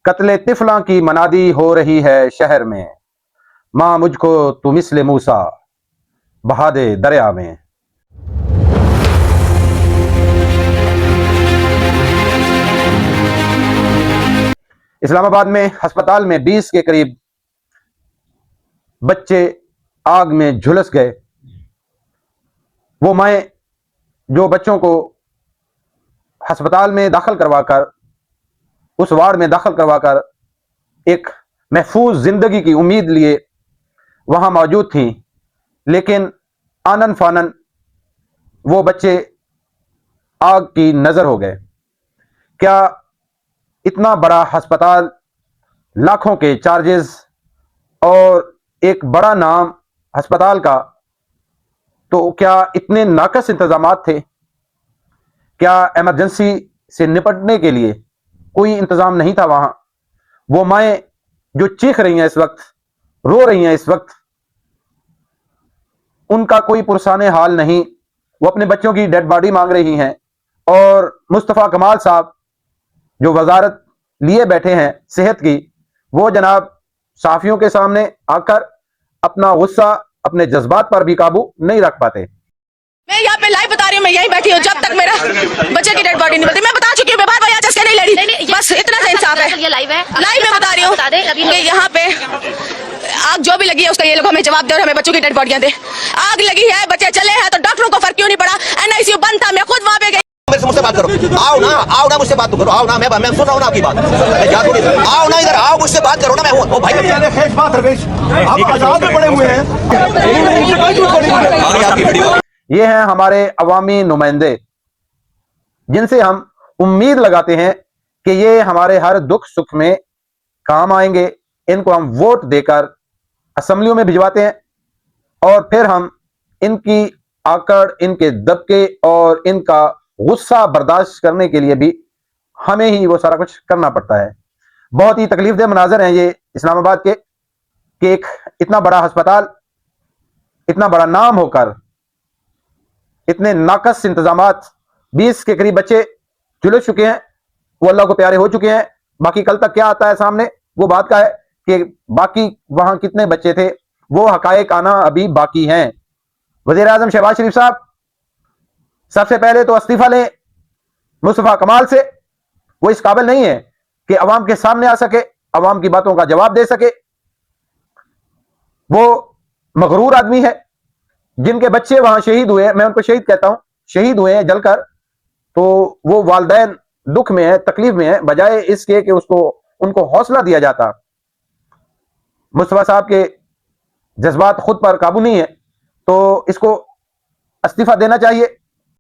कत्ले तिफला की मनादी हो रही है शहर में। माँ मुझको तू मिस्ले मूसा बहा दे दरिया में। इस्लामाबाद में अस्पताल में 20 के करीब बच्चे आग में झुलस गए। वो माएँ जो बच्चों को अस्पताल में दाखिल करवाकर, उस वार्ड में दाखिल करवाकर एक महफूज जिंदगी की उम्मीद लिए वहां मौजूद थीं, लेकिन आनन फानन वो बच्चे आग की नजर हो गए। क्या इतना बड़ा अस्पताल, लाखों के चार्जेस और एक बड़ा नाम अस्पताल का, तो क्या इतने नाकस इंतजामात थे? क्या इमरजेंसी से निपटने के लिए कोई इंतजाम नहीं था वहां? वो माएँ जो चीख रही हैं इस वक्त, रो रही हैं इस वक्त, उनका कोई पुरसाने हाल नहीं। वो अपने बच्चों की डेड बॉडी मांग रही हैं और मुस्तफ़ा कमाल साहब जो वजारत लिए बैठे हैं सेहत की, वो जनाब साफियों के सामने आकर अपना गुस्सा, अपने जज्बात पर भी काबू नहीं रख पाते। मैं यहाँ पे लाइव बता रही हूँ, मैं यहीं बैठी हूँ जब तक मेरा बच्चे की डेड बॉडी नहीं मिलती। मैं बता चुकी हूँ, मैं बार-बार यहाँ चस्के नहीं लड़ी, बस इतना सा इंसाफ है। ये लाइव है, लाइव में बता रही हूँ कि यहाँ पे आग जो भी लगी है उसका ये लोग हमें जवाब दे और हमें बच्चों की डेड बॉडियां दे। आग लगी है, बच्चे चले हैं, तो डॉक्टरों को फर्क क्यों नहीं पड़ा? एनआईसीयू बंद था, मैं खुद वहाँ पे गई। मुझसे बात करो, आओ ना मुझसे बात तो करो, आओ ना, मैं सुन रहा हूँ ना आपकी बात, मैं जा थोड़ी, आओ ना इधर, आओ मुझसे बात करो ना, मैं हूँ। ओ भाई बात रमेश, आप आजाद में पड़े हुए हैं। ये हैं हमारे अवामी नुमाइंदे, जिनसे हम उम्मीद लगाते हैं कि ये हमारे हर दुख सुख में काम आएंगे। इनको हम वोट देकर असेंबलियों में भिजवाते हैं और फिर हम इनकी आकड़, इनके दबके और इनका गुस्सा बर्दाश्त करने के लिए भी हमें ही वो सारा कुछ करना पड़ता है। बहुत ही तकलीफदेह मनाजर हैं ये इस्लामाबाद के, कि एक इतना बड़ा अस्पताल, इतना बड़ा नाम होकर इतने नाकस इंतजामात, 20 के करीब बच्चे झुलस चुके हैं, वो अल्लाह को प्यारे हो चुके हैं। बाकी कल तक क्या आता है सामने वो बात का है कि बाकी वहां कितने बच्चे थे, वो हकायक आना अभी बाकी हैं। वजीर आजम शहबाज शरीफ साहब सबसे पहले तो इस्तीफा लें मुस्तफा कमाल से। वो इस काबिल नहीं है कि अवाम के सामने आ सके, अवाम की बातों का जवाब दे सके। वो मगरूर आदमी है। जिनके बच्चे वहां शहीद हुए, मैं उनको शहीद कहता हूं, शहीद हुए हैं जलकर, तो वो वालिदैन दुख में है, तकलीफ में है, बजाय इसके कि उसको उनको हौसला दिया जाता। मुस्तफा साहब के जज्बात खुद पर काबू नहीं है, तो इसको इस्तीफा देना चाहिए।